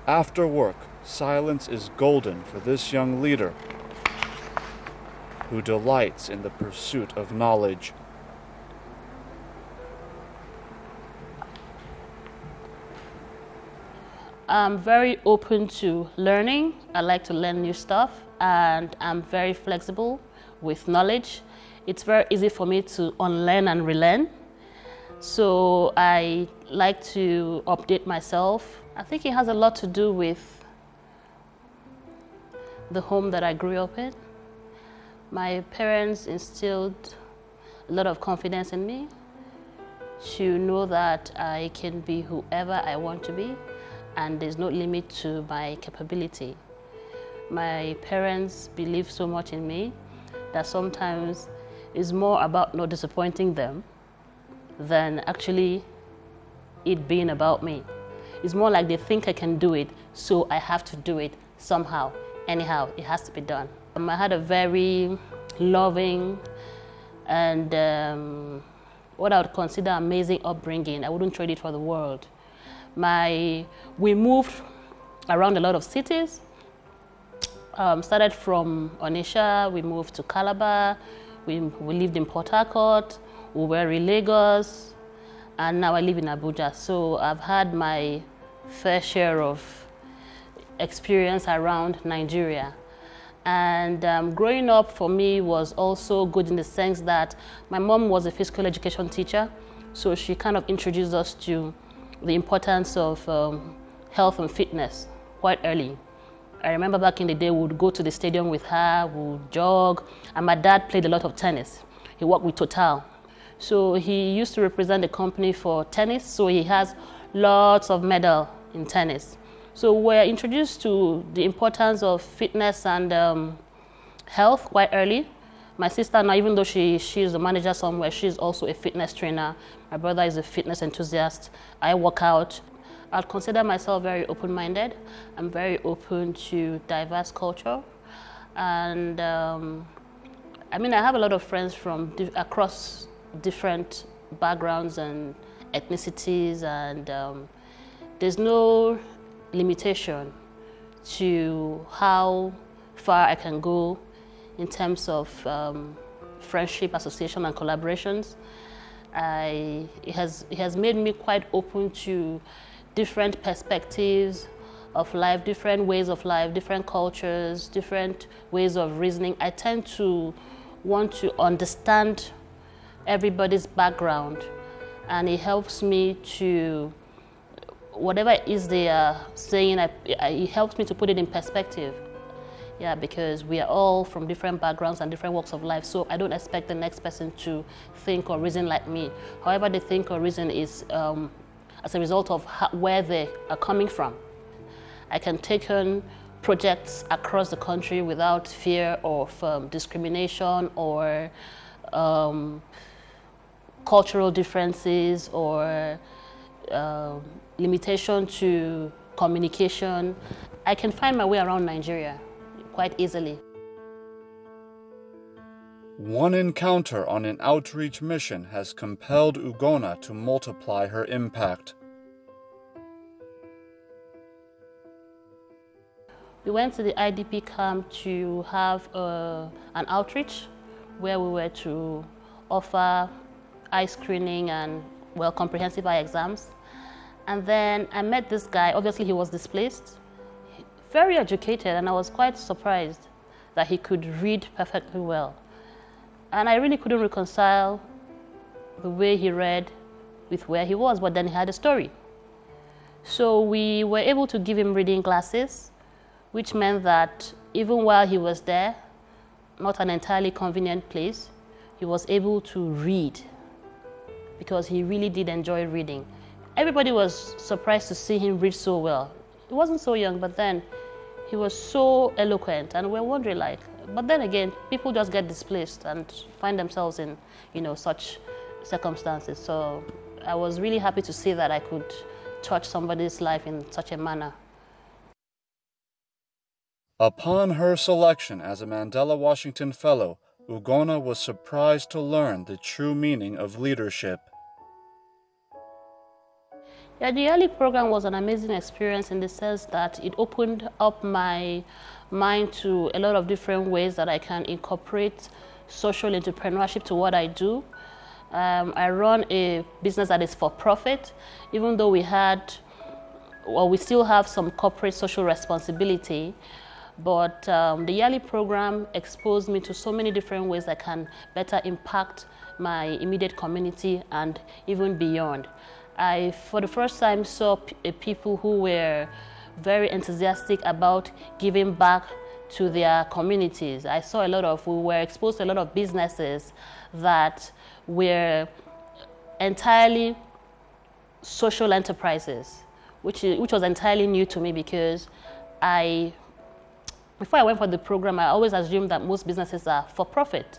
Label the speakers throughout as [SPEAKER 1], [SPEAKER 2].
[SPEAKER 1] After work, silence is golden for this young leader who delights in the pursuit of knowledge.
[SPEAKER 2] I'm very open to learning. I like to learn new stuff, and I'm very flexible with knowledge. It's very easy for me to unlearn and relearn. So I like to update myself. I think it has a lot to do with the home that I grew up in. My parents instilled a lot of confidence in me to know that I can be whoever I want to be, and there's no limit to my capability. My parents believe so much in me that sometimes it's more about not disappointing them than actually it being about me. It's more like they think I can do it, so I have to do it somehow, anyhow, it has to be done. I had a very loving and what I would consider amazing upbringing. I wouldn't trade it for the world. We moved around a lot of cities. Started from Onitsha, we moved to Calabar, we lived in Port Harcourt, we were in Lagos, and now I live in Abuja. So I've had my fair share of experience around Nigeria. And growing up for me was also good in the sense that my mom was a physical education teacher, so she kind of introduced us to the importance of health and fitness quite early. I remember back in the day, we would go to the stadium with her, we would jog, and my dad played a lot of tennis. He worked with Total. So he used to represent the company for tennis, so he has lots of medals in tennis. So we're introduced to the importance of fitness and health quite early. My sister now, even though she's a manager somewhere, she's also a fitness trainer. My brother is a fitness enthusiast. I work out. I'd consider myself very open-minded. I'm very open to diverse culture. And I mean, I have a lot of friends from across different backgrounds and ethnicities, and there's no limitation to how far I can go in terms of friendship, association, and collaborations. It has made me quite open to different perspectives of life, different ways of life, different cultures, different ways of reasoning. I tend to want to understand everybody's background, and it helps me to, whatever it is they are saying, it helps me to put it in perspective. Yeah, because we are all from different backgrounds and different walks of life, so I don't expect the next person to think or reason like me. However they think or reason is as a result of where they are coming from. I can take on projects across the country without fear of discrimination or cultural differences or limitation to communication. I can find my way around Nigeria quite easily.
[SPEAKER 1] One encounter on an outreach mission has compelled Ugonna to multiply her impact.
[SPEAKER 2] We went to the IDP camp to have an outreach where we were to offer eye screening and, well, comprehensive eye exams. And then I met this guy. Obviously, he was displaced, very educated, and I was quite surprised that he could read perfectly well. And I really couldn't reconcile the way he read with where he was, but then he had a story. So we were able to give him reading glasses, which meant that even while he was there, not an entirely convenient place, he was able to read because he really did enjoy reading. Everybody was surprised to see him read so well. He wasn't so young, but then he was so eloquent, and we're wondering, like, but then again, people just get displaced and find themselves in, such circumstances. So I was really happy to see that I could touch somebody's life in such a manner.
[SPEAKER 1] Upon her selection as a Mandela Washington Fellow, Ugonna was surprised to learn the true meaning of leadership.
[SPEAKER 2] Yeah, the yearly program was an amazing experience in the sense that it opened up my mind to a lot of different ways that I can incorporate social entrepreneurship to what I do. I run a business that is for profit, even though we still have some corporate social responsibility. But the yearly program exposed me to so many different ways that can better impact my immediate community and even beyond. I, for the first time, saw people who were very enthusiastic about giving back to their communities. We were exposed to a lot of businesses that were entirely social enterprises, which was entirely new to me because before I went for the program, I always assumed that most businesses are for profit.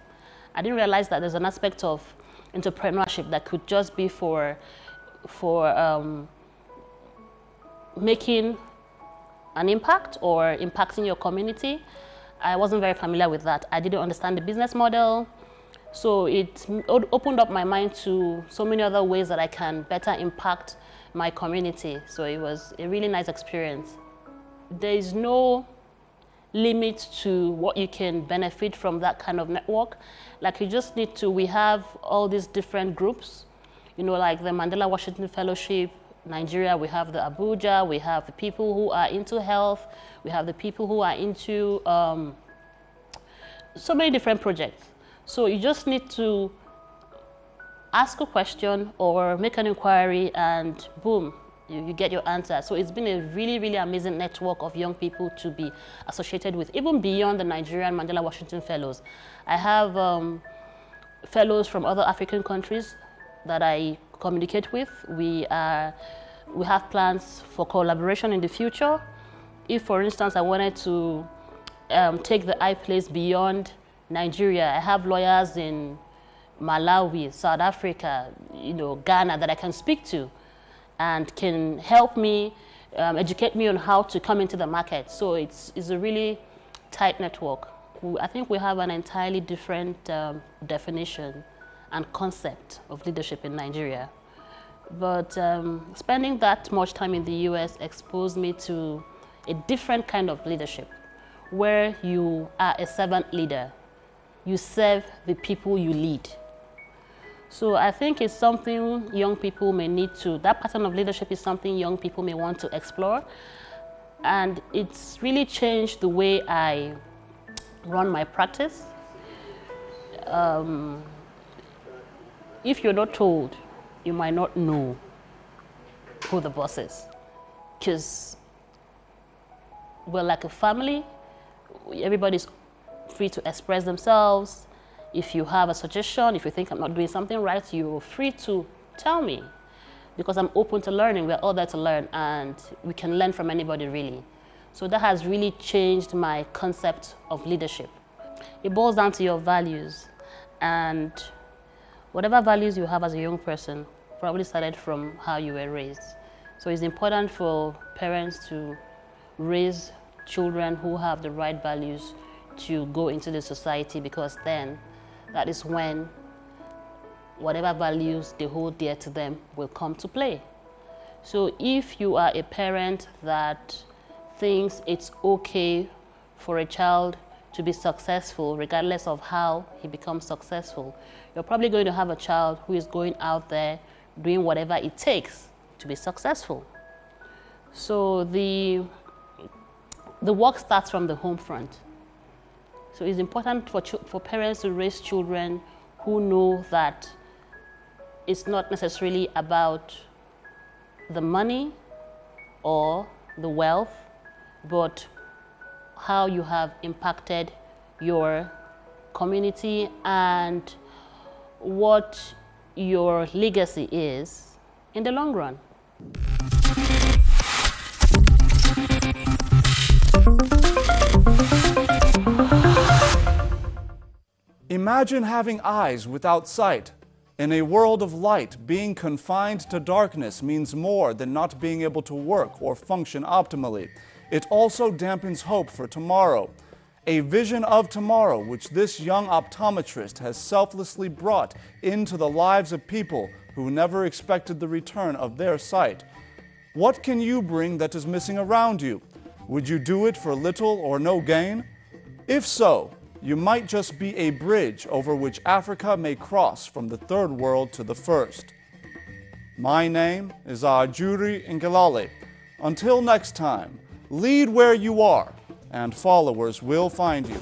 [SPEAKER 2] I didn't realize that there's an aspect of entrepreneurship that could just be for making an impact or impacting your community. I wasn't very familiar with that. I didn't understand the business model. So it opened up my mind to so many other ways that I can better impact my community. So it was a really nice experience. There is no limit to what you can benefit from that kind of network. Like we have all these different groups, like the Mandela Washington Fellowship, Nigeria, we have the Abuja, we have the people who are into health, we have the people who are into so many different projects. So you just need to ask a question or make an inquiry and boom, you get your answer. So it's been a really, really amazing network of young people to be associated with, even beyond the Nigerian Mandela Washington Fellows. I have fellows from other African countries that I communicate with. We have plans for collaboration in the future. If, for instance, I wanted to take the iPlace beyond Nigeria, I have lawyers in Malawi, South Africa, Ghana that I can speak to and can help me, educate me on how to come into the market. So it's a really tight network. I think we have an entirely different definition and concept of leadership in Nigeria. But spending that much time in the US exposed me to a different kind of leadership where you are a servant leader. You serve the people you lead. So I think it's something young people may need to, that pattern of leadership is something young people may want to explore. And it's really changed the way I run my practice. If you're not told, you might not know who the boss is. Because we're like a family. Everybody's free to express themselves. If you have a suggestion, if you think I'm not doing something right, you're free to tell me. Because I'm open to learning. We're all there to learn, and we can learn from anybody, really. So that has really changed my concept of leadership. It boils down to your values. And whatever values you have as a young person probably started from how you were raised. So it's important for parents to raise children who have the right values to go into the society, because then that is when whatever values they hold dear to them will come to play. So if you are a parent that thinks it's okay for a child to be successful regardless of how he becomes successful, you're probably going to have a child who is going out there doing whatever it takes to be successful. So the work starts from the home front. So it's important for parents to raise children who know that it's not necessarily about the money or the wealth, but how you have impacted your community and what your legacy is in the long run.
[SPEAKER 1] Imagine having eyes without sight. In a world of light, being confined to darkness means more than not being able to work or function optimally. It also dampens hope for tomorrow. A vision of tomorrow which this young optometrist has selflessly brought into the lives of people who never expected the return of their sight. What can you bring that is missing around you? Would you do it for little or no gain? If so, you might just be a bridge over which Africa may cross from the third world to the first. My name is Ajuri Ngelale. Until next time, lead where you are, and followers will find you.